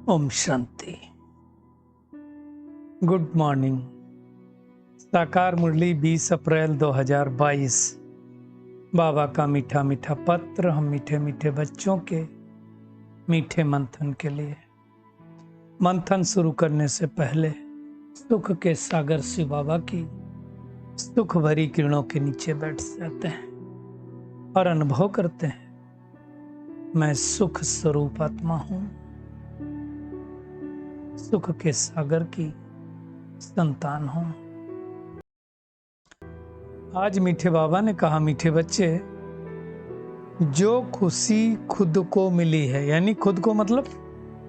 Om Shanti. Good morning. साकार मुरली 20 अप्रैल 2022। बाबा का मीठा मीठा पत्र हम मीठे मीठे बच्चों के मीठे मंथन के लिए। मंथन शुरू करने से पहले सुख के सागर शिव बाबा की सुख भरी किरणों के नीचे बैठ जाते हैं और अनुभव करते हैं, मैं सुख स्वरूप आत्मा हूं, सुख के सागर की संतान हूं। आज मीठे बाबा ने कहा, मीठे बच्चे, जो खुशी खुद को मिली है, यानी खुद को मतलब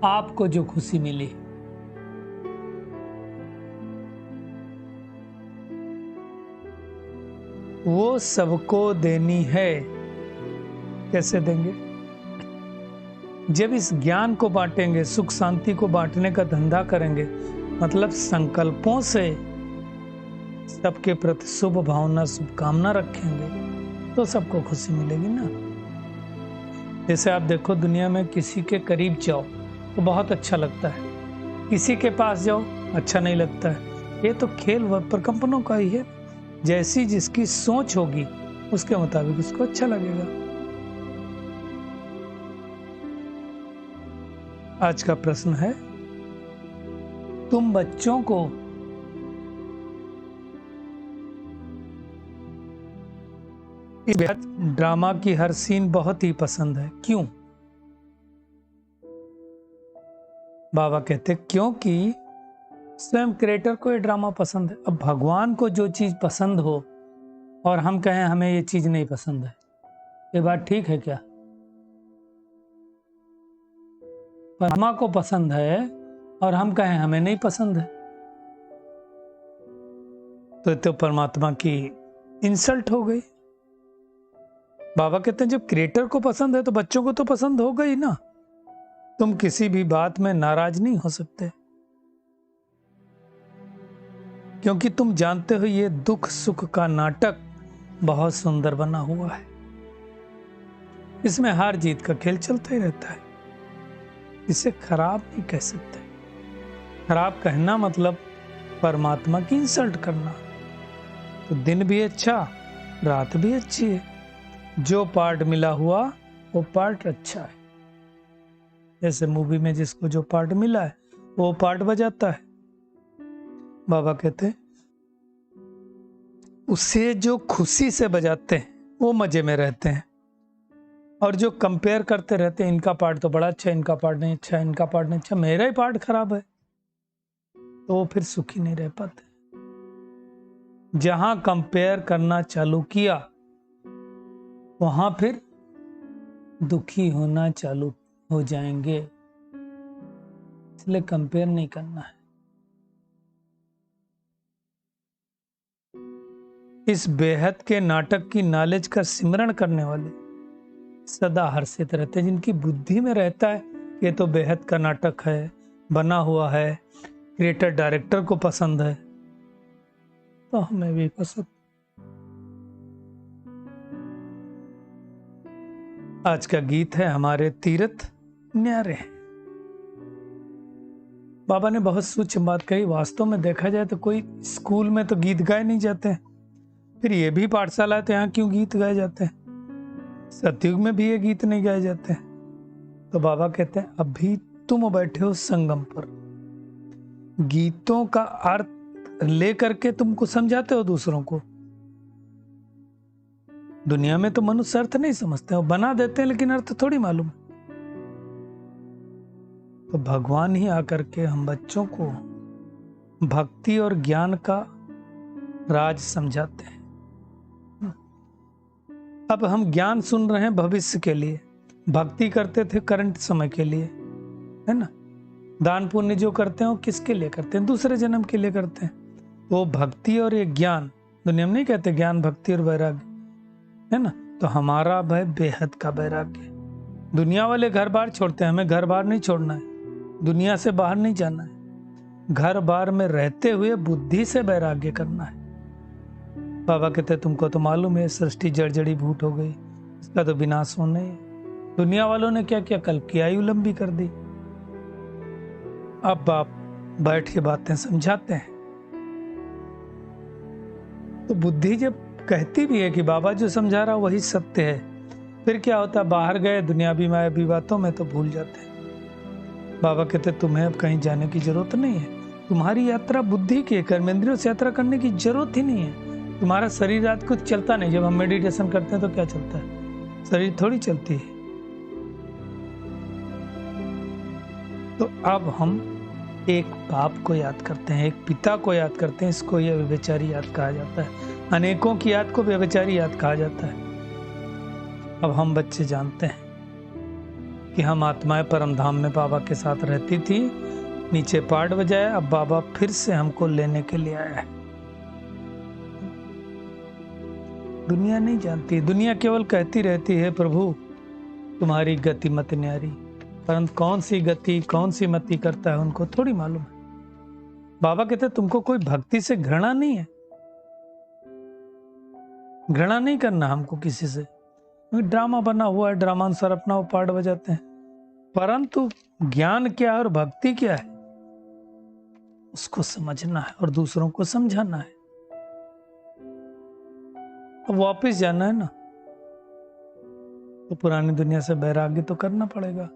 आपको जो खुशी मिली, वो सबको देनी है। कैसे देंगे? जब इस ज्ञान को बांटेंगे, सुख शांति को बांटने का धंधा करेंगे, मतलब संकल्पों से सबके प्रति शुभ भावना शुभकामना रखेंगे, तो सबको खुशी मिलेगी ना। जैसे आप देखो, दुनिया में किसी के करीब जाओ तो बहुत अच्छा लगता है, किसी के पास जाओ अच्छा नहीं लगता है। ये तो खेल व प्रकंपनों का ही है। जैसी जिसकी सोच होगी उसके मुताबिक उसको अच्छा लगेगा। आज का प्रश्न है, तुम बच्चों को इस ड्रामा की हर सीन बहुत ही पसंद है, क्यों? बाबा कहते क्योंकि स्वयं क्रिएटर को ये ड्रामा पसंद है। अब भगवान को जो चीज पसंद हो और हम कहें हमें ये चीज नहीं पसंद है, ये बात ठीक है क्या? परमात्मा को पसंद है और हम कहें हमें नहीं पसंद है, तो परमात्मा की इंसल्ट हो गई। बाबा कहते हैं जब क्रिएटर को पसंद है तो बच्चों को तो पसंद होगा ही ना। तुम किसी भी बात में नाराज नहीं हो सकते, क्योंकि तुम जानते हो ये दुख सुख का नाटक बहुत सुंदर बना हुआ है। इसमें हार जीत का खेल चलता ही रहता है। इसे खराब नहीं कह सकते। खराब कहना मतलब परमात्मा की इंसल्ट करना। तो दिन भी अच्छा, रात भी अच्छी है। जो पार्ट मिला हुआ वो पार्ट अच्छा है। जैसे मूवी में जिसको जो पार्ट मिला है वो पार्ट बजाता है। बाबा कहते हैं उसे जो खुशी से बजाते हैं वो मजे में रहते हैं, और जो कंपेयर करते रहते हैं, इनका पार्ट तो बड़ा अच्छा है, इनका पार्ट नहीं अच्छा, इनका पार्ट नहीं अच्छा, मेरा ही पार्ट खराब है, तो वो फिर सुखी नहीं रह पाते। जहां कंपेयर करना चालू किया वहां फिर दुखी होना चालू हो जाएंगे। इसलिए कंपेयर नहीं करना है। इस बेहद के नाटक की नॉलेज का सिमरण करने वाले सदा हर्षित रहते हैं। जिनकी बुद्धि में रहता है कि ये तो बेहद का नाटक है, बना हुआ है, क्रिएटर डायरेक्टर को पसंद है, तो हमें भी पसंद। आज का गीत है हमारे तीर्थ न्यारे हैं। बाबा ने बहुत सूक्ष्म बात कही। वास्तव में देखा जाए तो कोई स्कूल में तो गीत गाए नहीं जाते हैं, फिर ये भी पाठशाला है तो यहाँ क्यों गीत गाए जाते हैं? सतयुग में भी ये गीत नहीं गाए जाते हैं। तो बाबा कहते हैं अभी तुम बैठे हो संगम पर, गीतों का अर्थ लेकर के तुमको समझाते हो दूसरों को। दुनिया में तो मनुष्य अर्थ नहीं समझते, वो बना देते हैं लेकिन अर्थ थोड़ी मालूम। तो भगवान ही आकर के हम बच्चों को भक्ति और ज्ञान का राज समझाते हैं। अब हम ज्ञान सुन रहे हैं भविष्य के लिए, भक्ति करते थे करंट समय के लिए, है ना। दान पुण्य जो करते हैं वो किसके लिए करते हैं? दूसरे जन्म के लिए करते हैं। वो भक्ति और ये ज्ञान, दुनिया में नहीं कहते ज्ञान भक्ति और वैराग्य, है ना। तो हमारा भय बेहद का वैराग्य। दुनिया वाले घर बार छोड़ते हैं, हमें घर बार नहीं छोड़ना है, दुनिया से बाहर नहीं जाना है, घर बार में रहते हुए बुद्धि से वैराग्य करना है। बाबा कहते तुमको तो मालूम है सृष्टि जड़ी भूत हो गई, इसका तो विनाश होना ही है। दुनिया वालों ने क्या किया? कल की आयु लंबी कर दी। अब आप बैठ के बातें समझाते हैं। तो बुद्धि जब कहती भी है कि बाबा जो समझा रहा वही सत्य है, फिर क्या होता है, बाहर गए दुनियावी मायावी बातों में तो भूल जाते हैं। बाबा कहते तुम्हें अब कहीं जाने की जरूरत नहीं है, तुम्हारी यात्रा बुद्धि की, कर्मेंद्रियों से यात्रा करने की जरूरत ही नहीं है। तुम्हारा शरीर रात कुछ चलता नहीं, जब हम मेडिटेशन करते हैं तो क्या चलता है, शरीर थोड़ी चलती है। तो अब हम एक बाप को याद करते हैं, एक पिता को याद करते हैं, इसको यह व्यभिचारी याद कहा जाता है। अनेकों की याद को व्यभिचारी याद कहा जाता है। अब हम बच्चे जानते हैं कि हम आत्माएं परम धाम में बाबा के साथ रहती थी, नीचे पाठ बजाया, अब बाबा फिर से हमको लेने के लिए आया है। दुनिया नहीं जानती, दुनिया केवल कहती रहती है प्रभु तुम्हारी गति मत न्यारी, परंतु कौन सी गति कौन सी मति करता है उनको थोड़ी मालूम है। बाबा कहते तुमको कोई भक्ति से घृणा नहीं है, घृणा नहीं करना हमको किसी से, ड्रामा बना हुआ है, ड्रामा अनुसार अपना वो पाठ बजाते हैं, परंतु ज्ञान क्या है और भक्ति क्या है उसको समझना है और दूसरों को समझाना है। अब वापस जाना है ना, तो पुरानी दुनिया से वैराग्य तो करना पड़ेगा।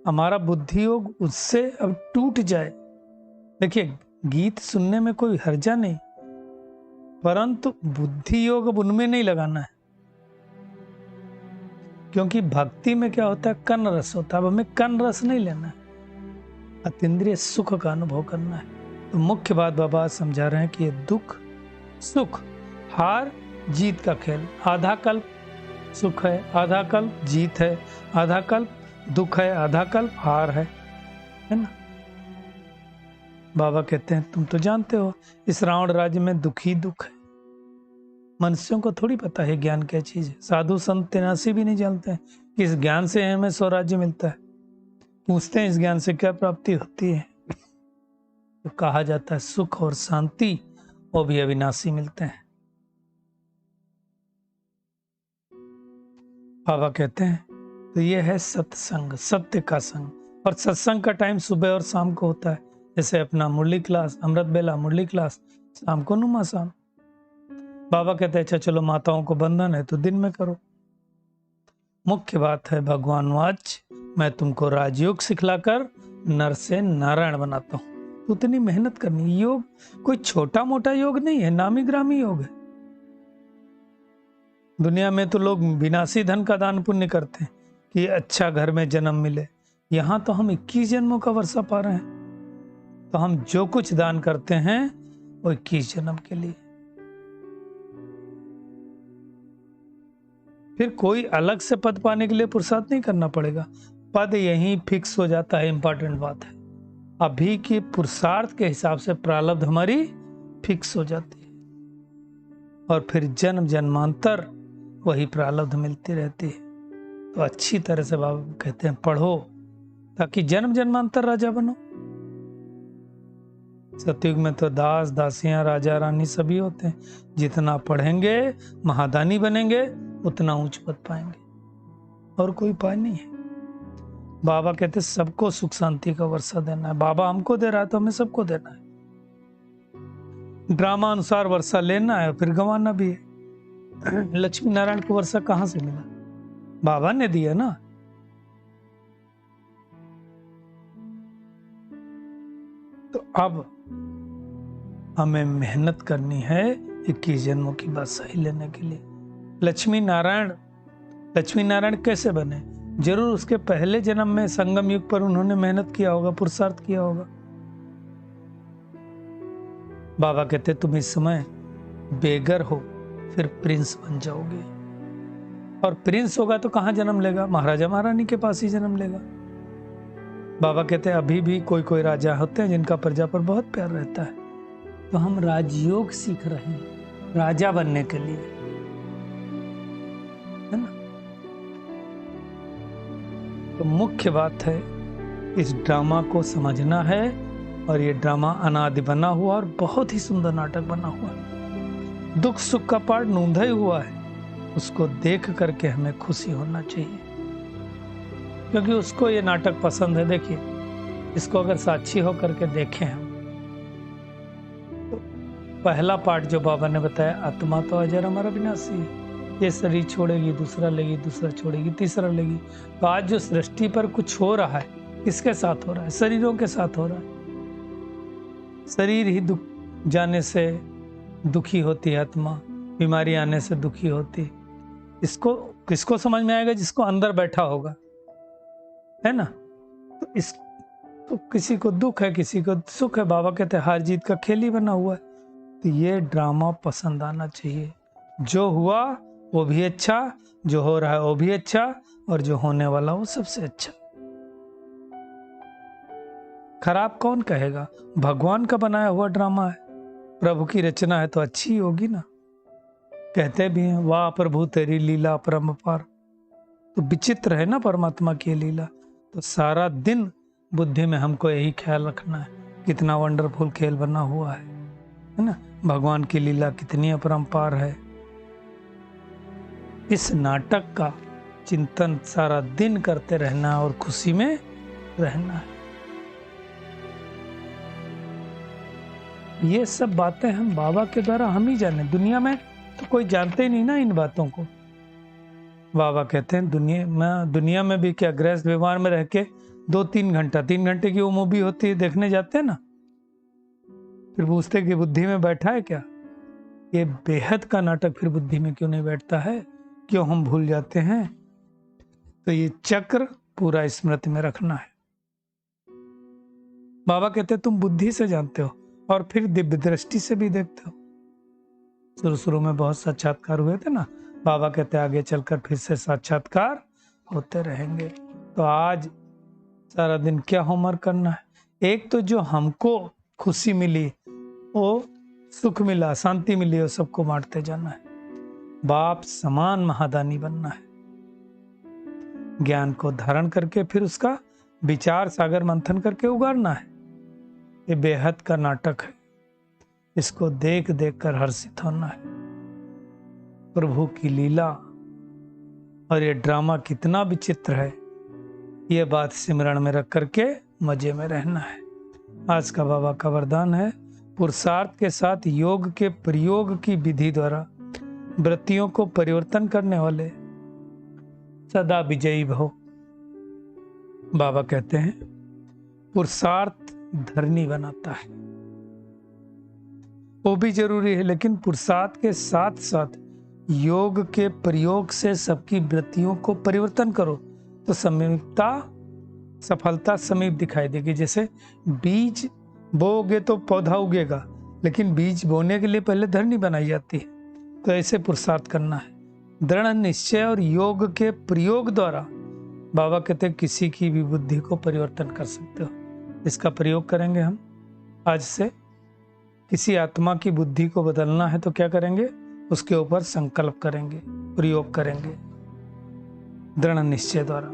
हमारा बुद्धि योग उससे अब टूट जाए। देखिए गीत सुनने में कोई हर्जा नहीं, परंतु बुद्धि योग अब उनमें नहीं लगाना है, क्योंकि भक्ति में क्या होता है, कन रस होता है। अब हमें कन रस नहीं लेना है, अतीन्द्रिय सुख का अनुभव करना है। तो मुख्य बात बाबा समझा रहे हैं कि ये दुख सुख हार जीत का खेल, आधा कल्प सुख है, आधा कल्प जीत है, आधा कल्प दुख है, आधा कल्प हार है ना। बाबा कहते हैं तुम तो जानते हो इस रावण राज्य में दुखी दुख है। मनुष्यों को थोड़ी पता है ज्ञान क्या चीज है, साधु संत तेनासी भी नहीं जानते हैं कि इस ज्ञान से हमें स्वराज्य मिलता है। पूछते हैं इस ज्ञान से क्या प्राप्ति होती है, तो कहा जाता है सुख और शांति वो भी अविनाशी मिलते हैं। बाबा कहते हैं तो ये है सत्संग, सत्य का संग। और सत्संग का टाइम सुबह और शाम को होता है, जैसे अपना मुरली क्लास, अमृत बेला मुरली क्लास, शाम को नुमा शाम। बाबा कहते हैं अच्छा चलो माताओं को बंधन है तो दिन में करो। मुख्य बात है भगवान वाच मैं तुमको राजयोग सिखलाकर नर से नारायण बनाता हूं। तो उतनी मेहनत करनी। योग कोई छोटा मोटा योग नहीं है, नामी ग्रामी योग है। दुनिया में तो लोग विनाशी धन का दान पुण्य करते हैं कि अच्छा घर में जन्म मिले, यहां तो हम 21 जन्मों का वर्षा पा रहे हैं। तो हम जो कुछ दान करते हैं वो 21 जन्म के लिए। फिर कोई अलग से पद पाने के लिए पुरुषार्थ नहीं करना पड़ेगा, पद यहीं फिक्स हो जाता है। इंपॉर्टेंट बात है अभी की पुरुषार्थ के हिसाब से प्रारब्ध हमारी फिक्स हो जाती है, और फिर जन्म जन्मांतर वही प्रारब्ध मिलती रहती है। तो अच्छी तरह से बाबा कहते हैं पढ़ो ताकि जन्म जन्मांतर राजा बनो। सतयुग में तो दास दासियां राजा रानी सभी होते हैं। जितना पढ़ेंगे महादानी बनेंगे उतना ऊंच पद पाएंगे, और कोई उपाय नहीं है। बाबा कहते सबको सुख शांति का वर्षा देना है। बाबा हमको दे रहा है तो हमें सबको देना है। ड्रामा अनुसार वर्षा लेना है फिर गंवाना भी है। लक्ष्मी नारायण को वर्षा कहां से मिला, बाबा ने दिया ना। तो अब हमें मेहनत करनी है 21 जन्मों की बात सही लेने के लिए। लक्ष्मी नारायण कैसे बने, जरूर उसके पहले जन्म में संगम युग पर उन्होंने मेहनत किया होगा, पुरुषार्थ किया होगा। बाबा कहते तुम इस समय बेगर हो फिर प्रिंस बन जाओगे, और प्रिंस होगा तो कहां जन्म लेगा, महाराजा महारानी के पास ही जन्म लेगा। बाबा कहते हैं अभी भी कोई कोई राजा होते हैं जिनका प्रजा पर बहुत प्यार रहता है, तो हम राजयोग सीख रहे हैं राजा बनने के लिए, है ना। तो मुख्य बात है इस ड्रामा को समझना है, और ये ड्रामा अनादि बना हुआ और बहुत ही सुंदर नाटक बना हुआ है। दुख सुख का पार्ट नूंधा ही हुआ है, उसको देख करके हमें खुशी होना चाहिए, क्योंकि उसको ये नाटक पसंद है। देखिए इसको अगर साक्षी होकर के देखें हम, तो पहला पार्ट जो बाबा ने बताया, आत्मा तो अजर अमर अविनाशी है, ये शरीर छोड़ेगी, दूसरा लेगी, दूसरा छोड़ेगी, तीसरा लेगी। तो आज जो सृष्टि पर कुछ हो रहा है, किसके साथ हो रहा है? शरीरों के साथ हो रहा है। शरीर ही दुख जाने से दुखी होती है आत्मा, बीमारी आने से दुखी होती है। इसको किसको समझ में आएगा? जिसको अंदर बैठा होगा, है ना। तो इस तो किसी को दुख है, किसी को सुख है। बाबा कहते हैं हार जीत का खेल ही बना हुआ है। तो ये ड्रामा पसंद आना चाहिए। जो हुआ वो भी अच्छा, जो हो रहा है वो भी अच्छा, और जो होने वाला वो सबसे अच्छा। खराब कौन कहेगा? भगवान का बनाया हुआ ड्रामा है, प्रभु की रचना है तो अच्छी ही होगी ना। कहते भी हैं वाह प्रभु तेरी लीला परम्पार। तो विचित्र है ना परमात्मा की लीला। तो सारा दिन बुद्धि में हमको यही ख्याल रखना है, कितना वंडरफुल खेल बना हुआ है ना। भगवान की लीला कितनी अपरंपार है। इस नाटक का चिंतन सारा दिन करते रहना और खुशी में रहना है। ये सब बातें हम बाबा के द्वारा हम ही जाने, दुनिया में तो कोई जानते ही नहीं ना इन बातों को। बाबा कहते हैं दुनिया में भी क्या, गृहस्थ व्यवहार में रह के 3 घंटे की वो मूवी होती है, देखने जाते हैं ना, फिर पूछते कि बुद्धि में बैठा है क्या? ये बेहद का नाटक फिर बुद्धि में क्यों नहीं बैठता है? क्यों हम भूल जाते हैं? तो ये चक्र पूरा स्मृति में रखना है। बाबा कहते तुम बुद्धि से जानते हो और फिर दिव्य दृष्टि से भी देखते हो। शुरू में बहुत साक्षात्कार हुए थे ना, बाबा कहते आगे चलकर फिर से साक्षात्कार होते रहेंगे। तो आज सारा दिन क्या होमवर्क करना है? एक तो जो हमको खुशी मिली, वो सुख मिला, शांति मिली, वो सबको बांटते जाना है। बाप समान महादानी बनना है। ज्ञान को धारण करके फिर उसका विचार सागर मंथन करके उगारना है। ये बेहद का नाटक है, इसको देख देख कर हर्षित होना है। प्रभु की लीला और ये ड्रामा कितना विचित्र है, ये बात सिमरण में रख करके मजे में रहना है। आज का बाबा का वरदान है, पुरुषार्थ के साथ योग के प्रयोग की विधि द्वारा वृत्तियों को परिवर्तन करने वाले सदा विजयी भव। बाबा कहते हैं पुरुषार्थ धरनी बनाता है, वो भी जरूरी है, लेकिन पुरुषार्थ के साथ साथ योग के प्रयोग से सबकी वृत्तियों को परिवर्तन करो तो सफलता समीप दिखाई देगी। जैसे बीज बोओगे तो पौधा उगेगा, लेकिन बीज बोने के लिए पहले धरनी बनाई जाती है। तो ऐसे पुरुषार्थ करना है। दृढ़ निश्चय और योग के प्रयोग द्वारा बाबा कहते हैं किसी की भी बुद्धि को परिवर्तन कर सकते हो। इसका प्रयोग करेंगे हम आज से। किसी आत्मा की बुद्धि को बदलना है तो क्या करेंगे? उसके ऊपर संकल्प करेंगे, प्रयोग करेंगे दृढ़ निश्चय द्वारा।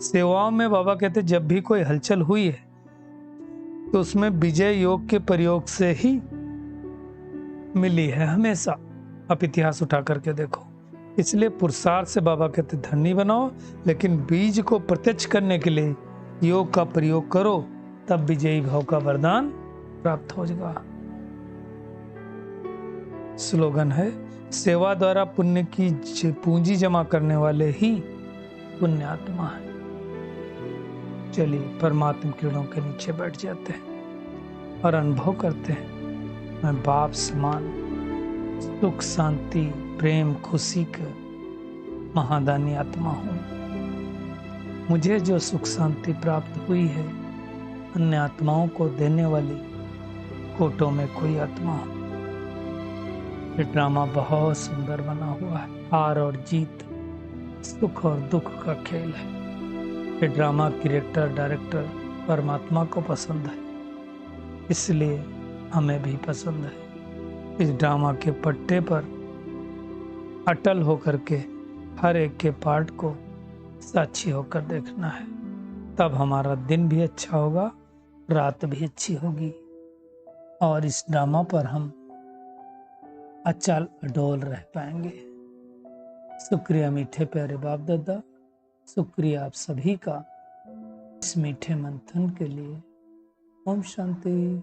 सेवाओं में बाबा कहते जब भी कोई हलचल हुई है तो उसमें विजय योग के प्रयोग से ही मिली है हमेशा। आप इतिहास उठा करके देखो। इसलिए पुरुषार्थ से बाबा कहते धनी बनाओ, लेकिन बीज को प्रत्यक्ष करने के लिए योग का प्रयोग करो, तब विजयी भाव का वरदान प्राप्त हो जाएगा। स्लोगन है, सेवा द्वारा पुण्य की पूंजी जमा करने वाले ही पुण्य आत्मा है। चलिए परमात्मा किरणों के नीचे बैठ जाते हैं और अनुभव करते हैं, मैं बाप समान सुख शांति प्रेम खुशी का महादानी आत्मा हूँ। मुझे जो सुख शांति प्राप्त हुई है, अन्य आत्माओं को देने वाली कोटों में कोई आत्मा हूँ। ये ड्रामा बहुत सुंदर बना हुआ है। हार और जीत, सुख और दुख का खेल है। ये ड्रामा क्रिएटर डायरेक्टर परमात्मा को पसंद है, इसलिए हमें भी पसंद है। इस ड्रामा के पट्टे पर अटल होकर के हर एक के पार्ट को साक्षी होकर देखना है, तब हमारा दिन भी अच्छा होगा, रात भी अच्छी होगी और इस ड्रामा पर हम अचल अडोल रह पाएंगे। शुक्रिया मीठे प्यारे बाप दादा, शुक्रिया आप सभी का इस मीठे मंथन के लिए। ओम शांति।